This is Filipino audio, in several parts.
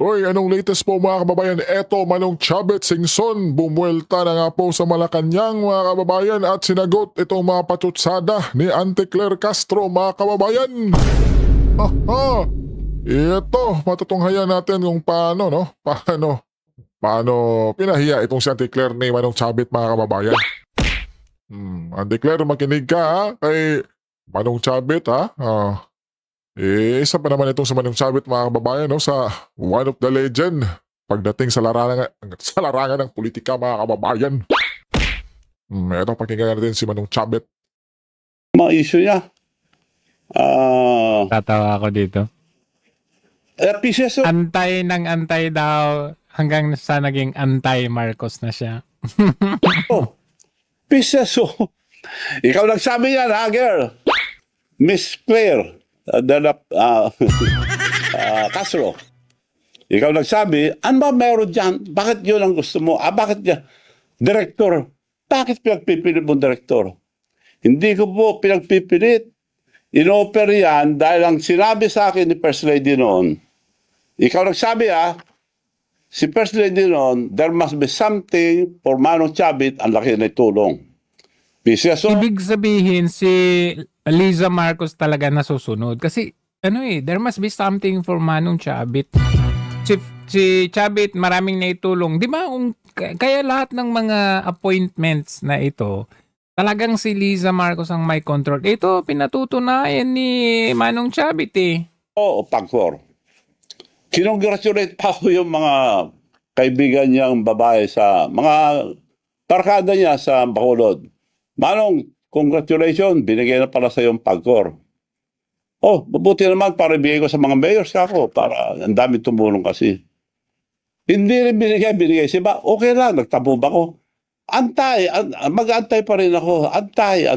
Hoy, anong latest po mga kababayan? Eto, Manong Chabet Singson, bumuelta na nga po sa Malacanang mga kababayan at sinagot itong mga patutsada ni Auntie Claire Castro mga kababayan. Haha! Ito, matutunghayan natin kung paano, no? Paano pinahiya itong si Auntie Claire ni Manong Chabet mga kababayan. Auntie Claire, makinig ka ha, kay Manong Chabet ha. Isa pa naman itong sa Manong Chabet mga kababayan, no, sa one of the legend pagdating sa larangan ng politika mga kababayan. Ito, pakinggan natin si Manong Chabet. Mga issue niya. Tatawa ako dito. PCSO. Antay ng antay daw hanggang sa naging anti-Marcos na siya. PCSO. Ikaw nagsabi yan, ha, girl? Miss Claire Castro. Ikaw nagsabi, ano ba meron dyan? Bakit yun ang gusto mo? Bakit yan? Direktor. Bakit pinagpipilit mo direktor? Hindi ko po pinagpipilit. In-offer yan dahil ang sinabi sa akin ni First Lady noon, ikaw nagsabi si First Lady noon, there must be something for Manong Chabet, ang laki na tulong. PCSO. Ibig sabihin si Liza Marcos talaga nasusunod. Kasi there must be something for Manong Chabet. Si Chabet maraming naitulong. Di ba kaya lahat ng mga appointments na ito, talagang si Liza Marcos ang may control. Ito pinatutunayan ni Manong Chabet Oo, Pagcor. Kinongratulate pa ko yung mga kaibigan niyang babae sa mga barkada niya sa Bacolod. Manong, congratulations, binigay na pala sa yung Pagcor. Mabuti naman para ibigay ko sa mga mayors ako para ang dami tumulong kasi. Hindi rin binigay. Siba, okay lang, nagtabo ba ko? Mag-antay pa rin ako. Antay.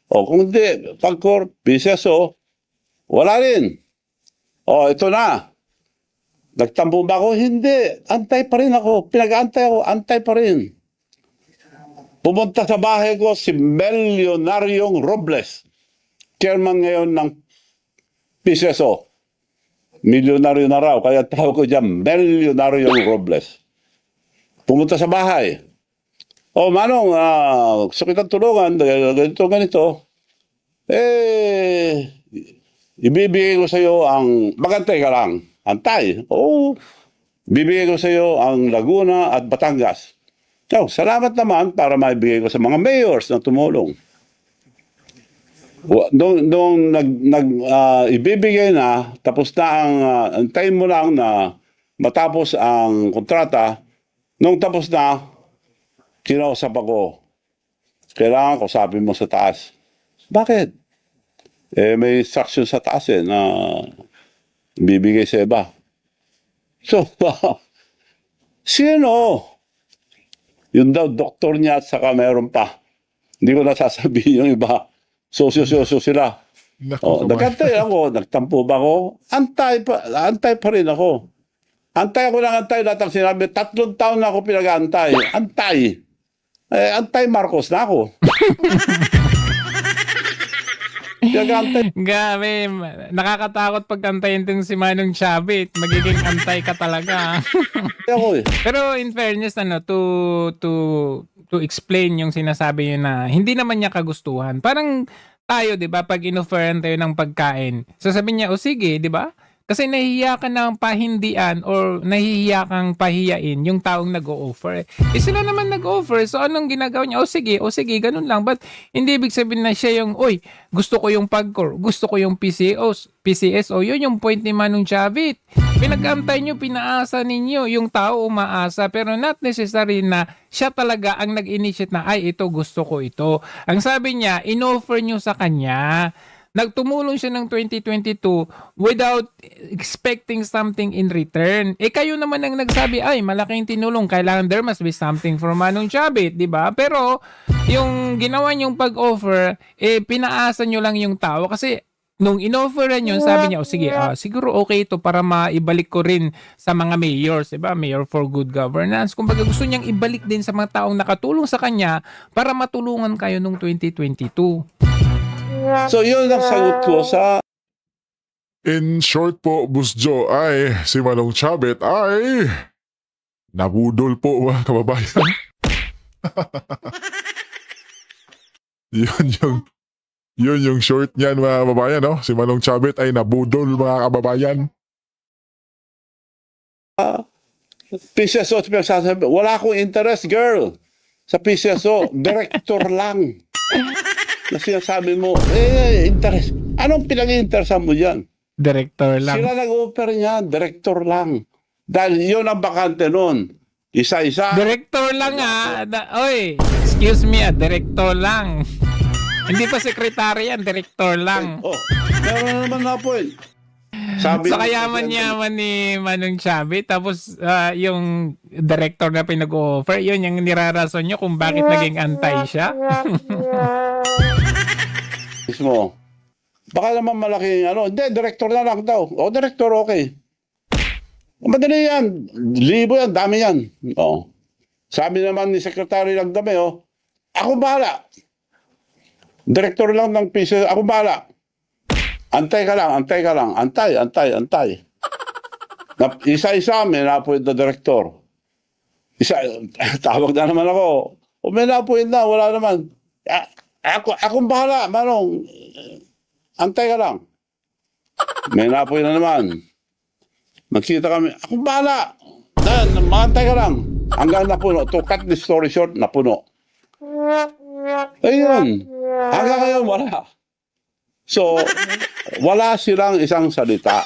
Kung hindi, Pagcor, PCSO, wala rin. Ito na. Nagtambo ba ako? Hindi. Antay pa rin ako. Pinag-antay ako. Antay pa rin. Pumunta sa bahay ko si Milyonaryo Robles. Chairman ngayon ng PCSO. Milyonaryo na raw. Kaya tawag ko dyan, Milyonaryo Robles. Pumunta sa bahay. Manong, gusto kitang tulungan. Ganito. Ibibigay ko sa iyo ang, magantay ka lang, antay. Bibigay ko sa iyo ang Laguna at Batangas. Salamat naman para maibigay ko sa mga mayors na tumulong. Nung ibibigay na, tapos na antayin mo lang na matapos ang kontrata, nung tapos na, kinausap ako. Kailangan kausapin mo sa taas. Bakit? May instruction sa taas na bibigay sa iba. So, sino? Yun daw, doktor niya at saka meron pa. Hindi ko nasasabihin yung iba. Sosyo-sosyo sila. Nagantay ako, nagtampo ba ako? Antay pa rin ako. Antay lahat ang sinabi. 3 taon na ako pinag-antay. Antay Marcos na ako. Gabi, nakakatakot pag antayin din si Manong Chabet. Magiging antay ka talaga. Pero in fairness, to explain yung sinasabi niyo na hindi naman niya kagustuhan. Parang tayo, di ba, pag in-offeran tayo ng pagkain, sasabihin niya, sige, di ba? Kasi nahihiya ka ng pahindian or nahihiya kang pahiyain yung taong nag-o-offer. Sila naman nag-offer. So, anong ginagawa niya? Sige, ganun lang. But, hindi ibig sabihin na siya yung, gusto ko yung Pagcor, gusto ko yung PCSO. Yun yung point ni Manong Chabet. Pinag-antay nyo, pinaasa ninyo. Yung tao umaasa. Pero not necessary na siya talaga ang nag-initiate na, ito, gusto ko ito. Ang sabi niya, in-offer nyo sa kanya. Nagtumulong siya ng 2022 without expecting something in return. Kayo naman ang nagsabi, malaking tinulong. Kailangan there must be something from Manong Chabet, di ba? Pero, yung ginawa niyong pag-offer, pinaasa niyo lang yung tao. Kasi, nung in-offeran yun, sabi niya, sige, siguro okay ito para maibalik ko rin sa mga mayors, di ba? Mayor for Good Governance. Kumbaga, gusto niyang ibalik din sa mga taong nakatulong sa kanya para matulungan kayo nung 2022. So, yun ang sagot ko sa In short po, Boss Joe, ay si Manong Chabet ay nabudol po mga kababayan. yun yung short niyan mga kababayan, no? Si Manong Chabet ay nabudol mga kababayan. PCSO, wala akong interest, girl. Sa PCSO, director lang. Na sinasabi mo, interest. Anong pinag-interesan mo dyan? Director lang. Sila nag-offer niya, director lang. Dahil yun ang bakante nun. Isa-isa. Director lang oy, excuse me director lang. Hindi pa sekretary yan, director lang. Meron naman na po eh. Sabi sa kayaman-yaman ni Manong Chabet, tapos yung director na pinag-offer, yun yung nirarason nyo kung bakit naging antay siya. Mismo. Baka naman malaking hindi, director na lang daw. Director, okay. Madali yan. Libo yan, dami yan. Sabi naman ni Secretary Lagdame, ako bahala. Director lang ng piso, ako bahala. Antay ka lang. Antay. Isa-isa, may napuwid na director. Tawag na naman ako. May napuwid na, wala naman. Akong bahala, Manong. Antay ka lang. May napuwid na naman. Magkita kami, akong bahala. Maantay ka lang. Hanggang napuno. To cut the story short, napuno. Ayun. Hanggang ngayon, wala. So, wala silang isang salita.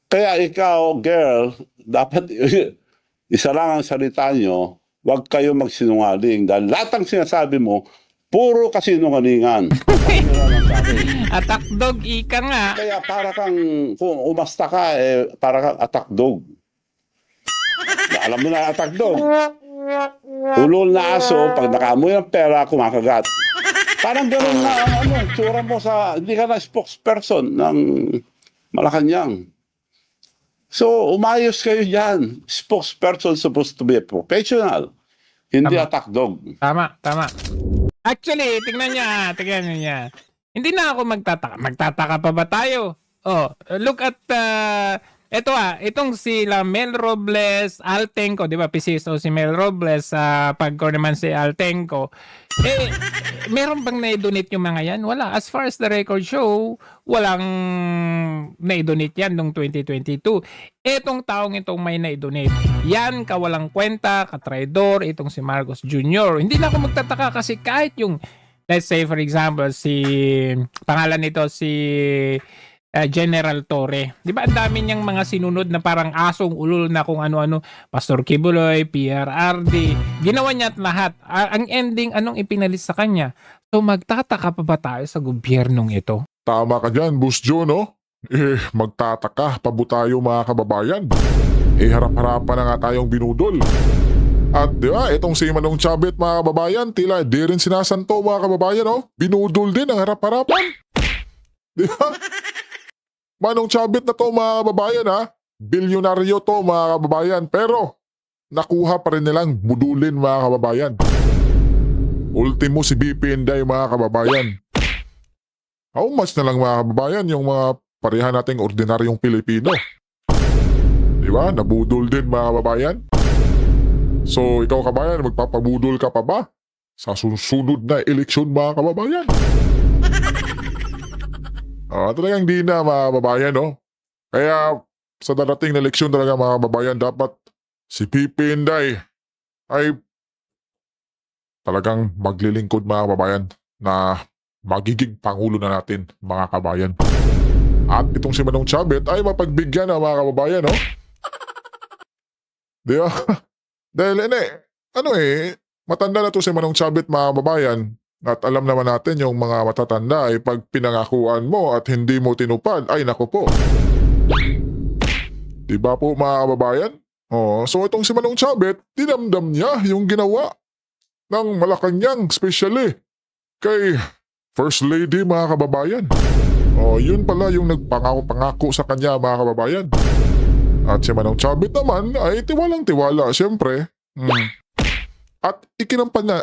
Kaya ikaw, girl, dapat isa lang ang salita nyo, huwag kayo magsinungaling. Dahil lahat ng sinasabi mo, puro kasinungalingan. Attack dog, ika nga. Kaya para kang, kung umasta ka, para kang attack dog. Alam mo na attack dog. Ulol na aso, pag nakaamoy ng pera, kumakagat. Parang gano'n na, tsura mo sa, hindi ka na spokesperson ng Malacanang. So, umayos kayo dyan. Spokesperson supposed to be a professional. Hindi attack dog. Tama. Actually, tingnan niya. Hindi na ako magtataka. Magtataka pa ba tayo? Look at, itong sila Mel Robles, Altenco, di ba? PCSO si Mel Robles, pagko naman si Altenco. Meron bang na-donate yung mga yan? Wala. As far as the record show, walang na-donate yan noong 2022. Etong taong itong may na-donate. Yan, kawalang kwenta, katraidor, itong si Marcos Jr. Hindi na ako magtataka kasi kahit yung, let's say for example, pangalan nito si General Torre. Di ba ang dami niyang mga sinunod na parang asong ulol na kung ano-ano. Pastor Kibuloy, PRRD. Ginawa niya at lahat. Ang ending, anong ipinalis sa kanya? So magtataka pa ba tayo sa gobyernong ito? Tama ka dyan, Boss Joe, no? Magtataka pa ba tayo mga kababayan? Harap-harapan na nga tayong binudol. At di ba, itong si Manong Chabet mga kababayan, tila di rin sinasanto mga kababayan, no? Binudol din ang harap-harapan. Di ba? Manong Chabet na to mga kababayan, ha? Bilyonaryo to mga kababayan, pero nakuha pa rin nilang budulin mga kababayan. Ultimo si BP Inday mga kababayan. How much na lang mga kababayan yung mga pareha nating ordinaryong Pilipino? Di ba? Nabudol din mga kababayan. So ikaw kabayan, magpapabudol ka pa ba sa susunod na eleksyon mga kababayan? Talagang di na mga kababayan, no? Kaya sa darating na eleksyon talaga mga kababayan, dapat si PP Inday ay talagang maglilingkod mga kababayan na magiging pangulo na natin mga kababayan. At itong si Manong Chabet ay mapagbigyan na mga kababayan, no? Di ba? Dahil matanda na to si Manong Chabet mga kababayan. At alam naman natin yung mga matatanda ay pag pinangakuan mo at hindi mo tinupad, ay naku po. Diba po mga kababayan? So itong si Manong Chabet, dinamdam niya yung ginawa ng Malacanang, especially kay First Lady mga kababayan. Yun pala yung nagpangako sa kanya mga kababayan. At si Manong Chabet naman ay tiwalang-tiwala siyempre. At ikinampan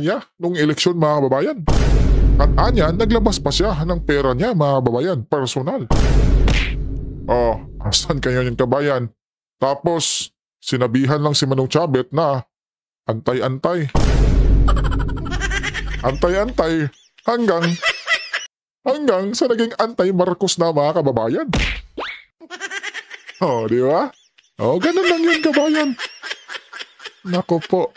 niya nung eleksyon mga kababayan. At anya, naglabas pa siya ng pera niya mga kababayan, personal. Oh, asan kayo yung kabayan? Tapos, sinabihan lang si Manong Chabet na antay-antay. Antay-antay hanggang sa naging antay-Marcos na mga kababayan. Oh, di ba? Oh, ganun lang yun kabayan. Nako po.